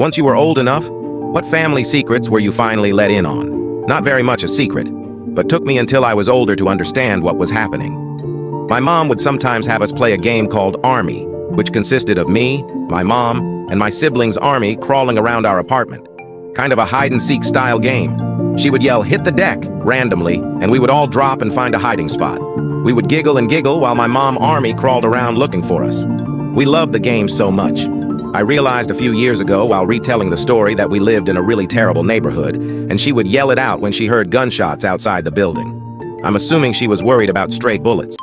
Once you were old enough, what family secrets were you finally let in on? Not very much a secret, but took me until I was older to understand what was happening. My mom would sometimes have us play a game called Army, which consisted of me, my mom, and my siblings' army crawling around our apartment. Kind of a hide-and-seek style game. She would yell, "Hit the deck," randomly, and we would all drop and find a hiding spot. We would giggle and giggle while my mom army crawled around looking for us. We loved the game so much. I realized a few years ago while retelling the story that we lived in a really terrible neighborhood, and she would yell it out when she heard gunshots outside the building. I'm assuming she was worried about stray bullets.